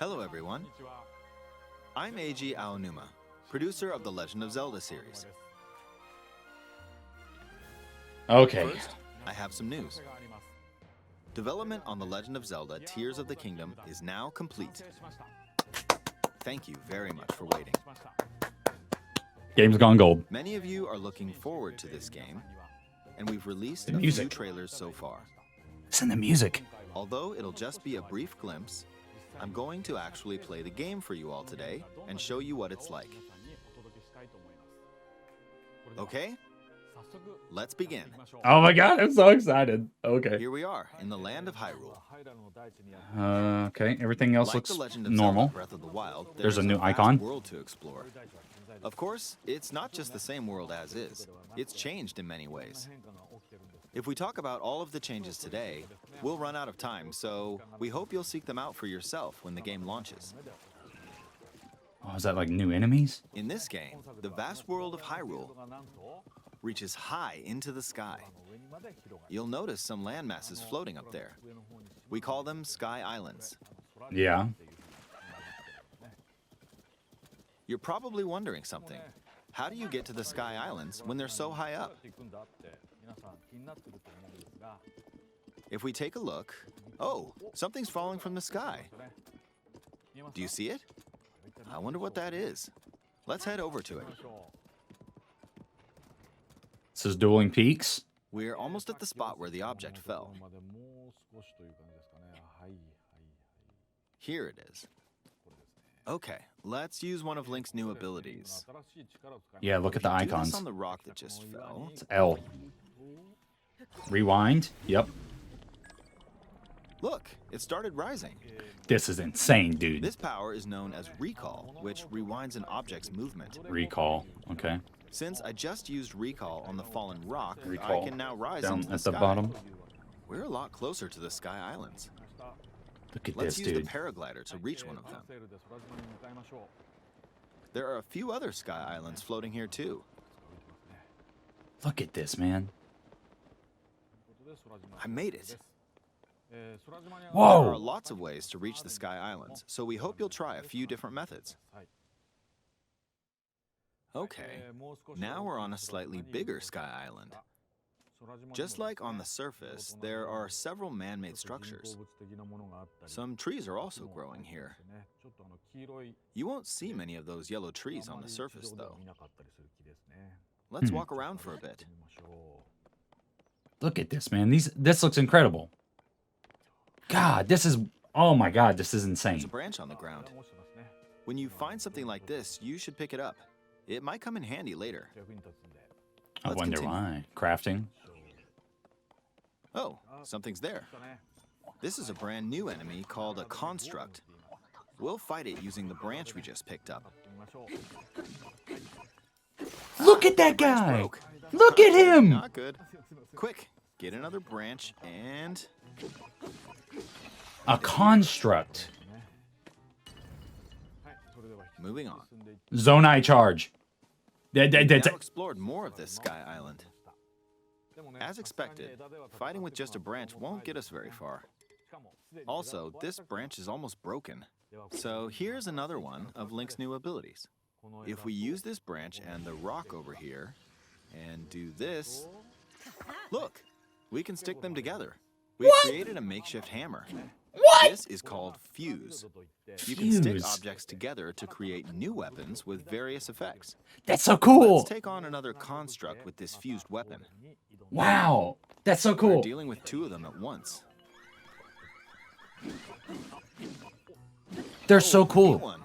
Hello everyone, I'm Eiji Aonuma, producer of the Legend of Zelda series. Okay. First, I have some news. Development on The Legend of Zelda Tears of the Kingdom is now complete. Thank you very much for waiting. Game's gone gold. Many of you are looking forward to this game, and we've released The a music. few trailers so far. Listen to the music. Although it'll just be a brief glimpse, I'm going to actually play the game for you all today and show you what it's like. Okay? Let's begin. Oh my god, I'm so excited. Okay. Here we are in the land of Hyrule. Okay, everything else Like looks the Legend of normal. Zelda Breath of the Wild, There's a there's new vast icon. world to explore. Of course, it's not just the same world as is. It's changed in many ways. If we talk about all of the changes today, we'll run out of time, so we hope you'll seek them out for yourself when the game launches. Oh, is that like new enemies? In this game, the vast world of Hyrule reaches high into the sky. You'll notice some land masses floating up there. We call them Sky Islands. Yeah. You're probably wondering something. How do you get to the Sky Islands when they're so high up? If we take a look, oh, something's falling from the sky. Do you see it? I wonder what that is. Let's head over to it. This is Dueling Peaks. We're almost at the spot where the object fell. Here it is. Okay, let's use one of Link's new abilities. Yeah, look at the Do this icons. on the rock that just fell. It's L. Rewind. Yep. Look, it started rising. This is insane, dude. This power is known as Recall, which rewinds an object's movement. Recall. Okay. Since I just used Recall on the fallen rock, Recall. I can now rise Down into the at the sky. bottom. We're a lot closer to the Sky Islands. Look at Let's this, use dude. the paraglider to reach one of them. There are a few other Sky Islands floating here too. Look at this, man. I made it. There are Whoa. lots of ways to reach the Sky Islands, so we hope you'll try a few different methods. Okay, now we're on a slightly bigger Sky Island. Just like on the surface, there are several man-made structures. Some trees are also growing here. You won't see many of those yellow trees on the surface, though. Let's walk around for a bit. Look at this, man. This looks incredible. God, this is... Oh my god, this is There's insane. a branch on the ground. When you find something like this, you should pick it up. It might come in handy later. I Let's wonder continue. why. Crafting. Oh, something's there. This is a brand new enemy called a Construct. We'll fight it using the branch we just picked up. Look at that guy. Broke. Look at him. Not good. Quick, get another branch and... A construct. moving on. Zonai charge. We've now explored more of this Sky Island. As expected, fighting with just a branch won't get us very far. Also, this branch is almost broken. So here's another one of Link's new abilities. If we use this branch and the rock over here, and do this, look, we can stick them together. We created a makeshift hammer. What? This is called Fuse. You can stick Fuse. objects together to create new weapons with various effects. That's so cool. Let's take on another construct with this fused weapon. Wow. That's so We're cool. dealing with two of them at once. They're so New cool. one.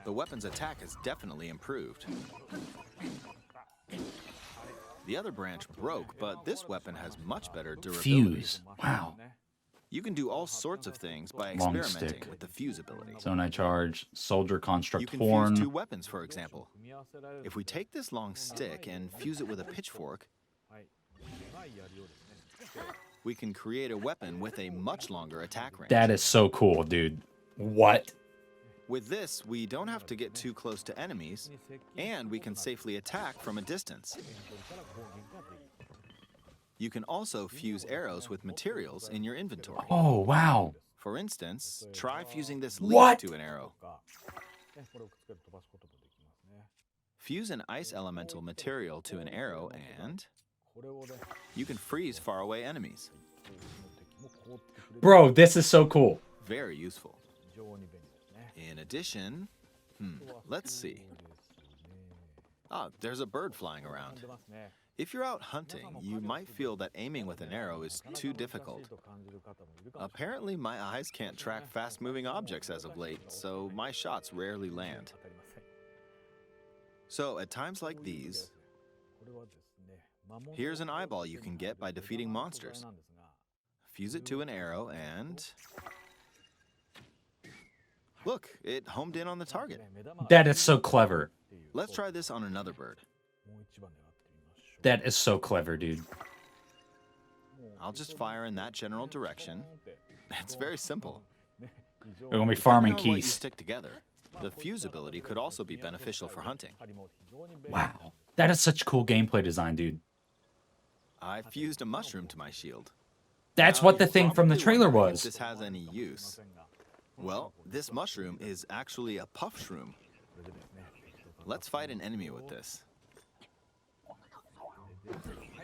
The weapon's attack has definitely improved. The other branch broke, but this weapon has much better durability. Fuse. Wow. You can do all sorts of things by Long experimenting stick. with the fuse ability. Zonai charge. Soldier You construct can horn. fuse two weapons, for example. If we take this long stick and fuse it with a pitchfork, we can create a weapon with a much longer attack range. That is so cool, dude. What? With this, we don't have to get too close to enemies, and we can safely attack from a distance. You can also fuse arrows with materials in your inventory. Oh, wow. For instance, try fusing this What? leaf to an arrow. Fuse an ice elemental material to an arrow and you can freeze faraway enemies. Bro, this is so cool. Very useful. In addition, let's see. Ah, there's a bird flying around. If you're out hunting, you might feel that aiming with an arrow is too difficult. Apparently, my eyes can't track fast-moving objects as of late, so my shots rarely land. So, at times like these, here's an eyeball you can get by defeating monsters. Fuse it to an arrow and... Look, it homed in on the target. That is so clever. Let's try this on another bird. That is so clever, dude. I'll just fire in that general direction. It's very simple. We're gonna be farming Depending on what you keys. stick together, the fuse ability could also be beneficial for hunting. Wow. That is such cool gameplay design, dude. I fused a mushroom to my shield. That's Now, what the you're thing from the probably trailer wondering if was. this has any use. Well, this mushroom is actually a puff shroom. Let's fight an enemy with this.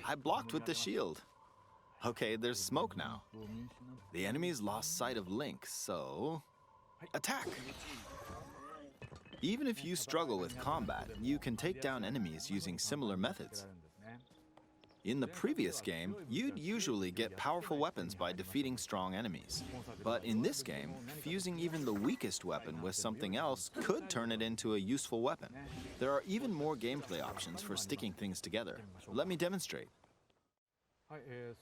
I blocked with the shield. Okay, there's smoke now. The enemy's lost sight of Link, so... attack! Even if you struggle with combat, you can take down enemies using similar methods. In the previous game, you'd usually get powerful weapons by defeating strong enemies. But in this game, fusing even the weakest weapon with something else could turn it into a useful weapon. There are even more gameplay options for sticking things together. Let me demonstrate.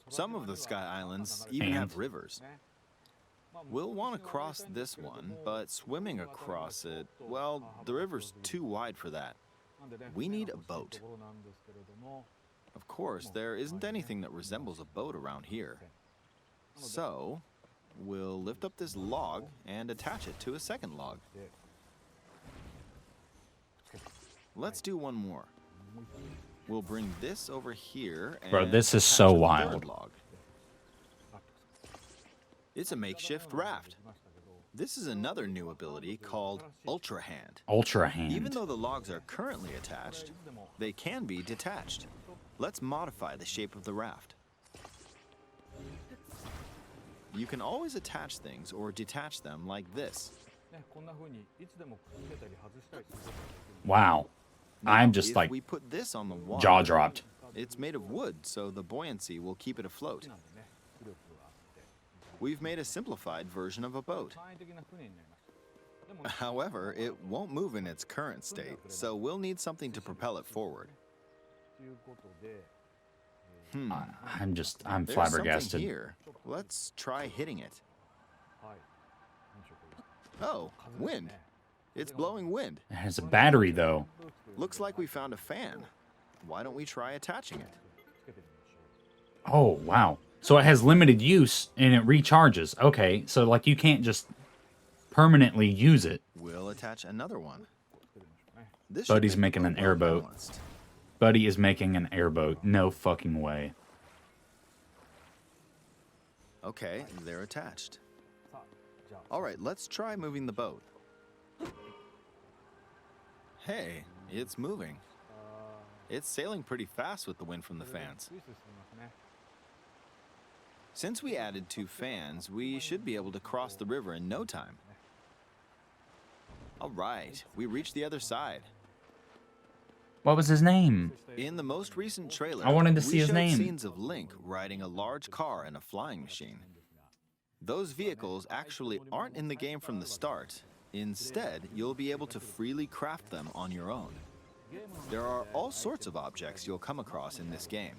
Some of the Sky Islands even have rivers. We'll want to cross this one, but swimming across it, well, the river's too wide for that. We need a boat. Of course, there isn't anything that resembles a boat around here. So, we'll lift up this log and attach it to a second log. Let's do one more. We'll bring this over here and Bro, this is attach so a third wild. log. It's a makeshift raft. This is another new ability called Ultra Hand. Ultra Hand. Even though the logs are currently attached, they can be detached. Let's modify the shape of the raft. You can always attach things or detach them like this. Wow. I'm just If like we put this on the water, jaw dropped. it's made of wood, so the buoyancy will keep it afloat. We've made a simplified version of a boat. However, it won't move in its current state, so we'll need something to propel it forward. I'm There's flabbergasted. something here. Let's try hitting it. Oh, wind. It's blowing wind. It has a battery though. Looks like we found a fan. Why don't we try attaching it? Oh, wow. So it has limited use and it recharges. Okay, so like you can't just permanently use it. We'll attach another one. This Buddy's should make making the an boat airboat. balanced. Buddy is making an airboat. No fucking way. Okay, they're attached. All right, let's try moving the boat. Hey, it's moving. It's sailing pretty fast with the wind from the fans. Since we added 2 fans, we should be able to cross the river in no time. All right, we reached the other side. What was his name? In the most recent trailer, I wanted to we see his showed name. scenes of Link riding a large car and a flying machine. Those vehicles actually aren't in the game from the start. Instead, you'll be able to freely craft them on your own. There are all sorts of objects you'll come across in this game.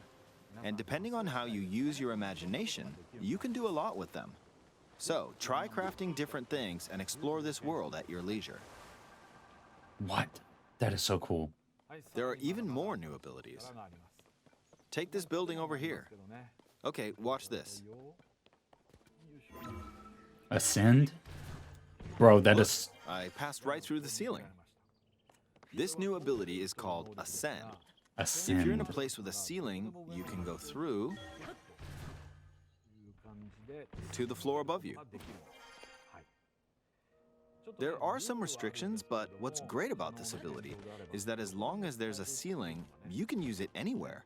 And depending on how you use your imagination, you can do a lot with them. So, try crafting different things and explore this world at your leisure. What? That is so cool. There are even more new abilities. Take this building over here. Okay, watch this. Ascend? Bro, that Look, is... I passed right through the ceiling. This new ability is called Ascend. If you're in a Ascend. place with a ceiling, you can go through to the floor above you. There are some restrictions, but what's great about this ability is that as long as there's a ceiling, you can use it anywhere.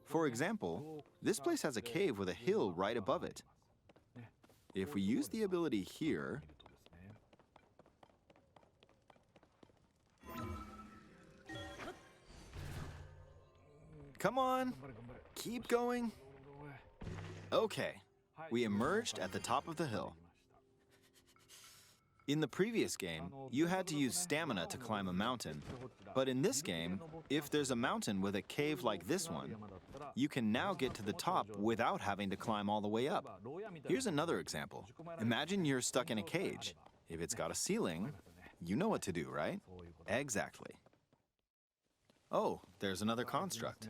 For example, this place has a cave with a hill right above it. If we use the ability here, come on, keep going. Okay, we emerged at the top of the hill. In the previous game, you had to use stamina to climb a mountain. But in this game, if there's a mountain with a cave like this one, you can now get to the top without having to climb all the way up. Here's another example. Imagine you're stuck in a cage. If it's got a ceiling, you know what to do, right? Exactly. Oh, there's another construct.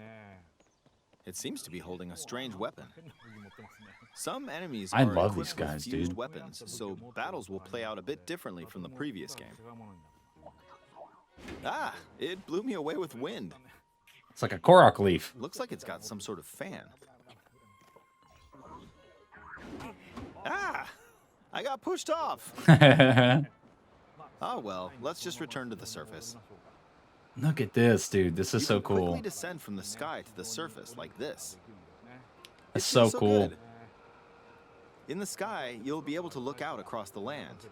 It seems to be holding a strange weapon. Some enemies I are love these equipped with guys, fused dude. weapons, so battles will play out a bit differently from the previous game. Ah, it blew me away with wind. It's like a Korok leaf. Looks like it's got some sort of fan. Ah, I got pushed off. Ah, well, let's just return to the surface. Look at this, dude. This is You so can cool. quickly descend from the sky to the surface like this. It's It so feels cool. good. In the sky, you'll be able to look out across the land.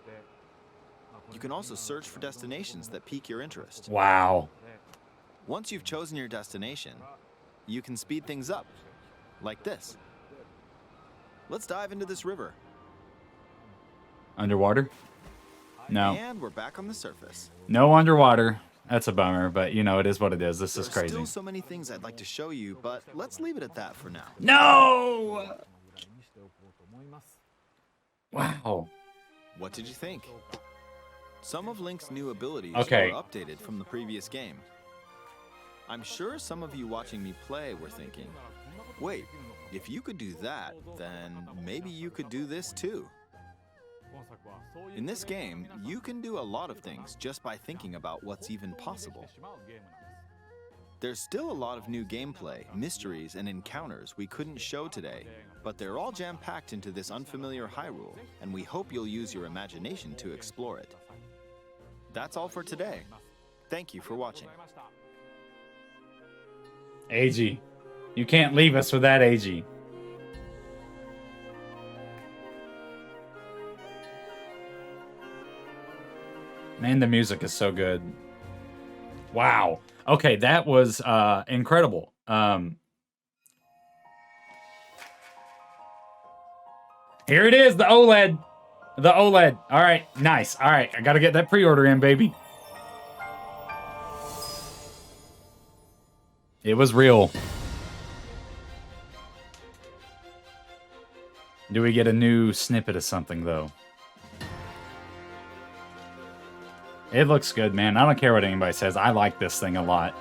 You can also search for destinations that pique your interest. Wow. Once you've chosen your destination, you can speed things up, like this. Let's dive into this river. Underwater? No. And we're back on the surface. No underwater. That's a bummer, but you know, it is what it is. This is There's crazy. still so many things I'd like to show you, but let's leave it at that for now. No! Wow. What did you think? Some of Link's new abilities Okay. were updated from the previous game. I'm sure some of you watching me play were thinking, wait, if you could do that, then maybe you could do this too. In this game, you can do a lot of things just by thinking about what's even possible. There's still a lot of new gameplay, mysteries, and encounters we couldn't show today, but they're all jam-packed into this unfamiliar Hyrule, and we hope you'll use your imagination to explore it. That's all for today. Thank you for watching. AG. You can't leave us with that, AG. Man, the music is so good. Wow. Okay, that was incredible. Here it is, the OLED. The OLED. All right, nice. All right, I got to get that pre-order in, baby. It was real. Do we get a new snippet of something, though? It looks good, man. I don't care what anybody says. I like this thing a lot.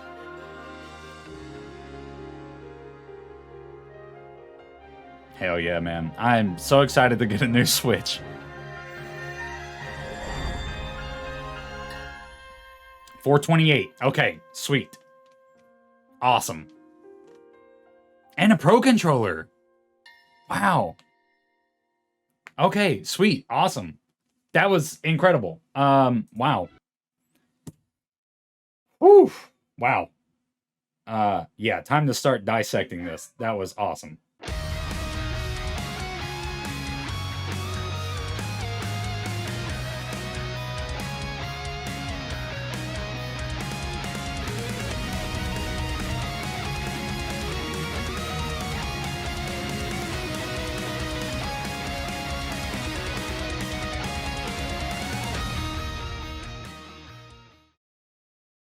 Hell yeah, man. I'm so excited to get a new Switch. $428. Okay, sweet. Awesome. And a Pro Controller. Wow. Okay, sweet. Awesome. That was incredible. Wow. Whew. Wow. Yeah, time to start dissecting this. That was awesome.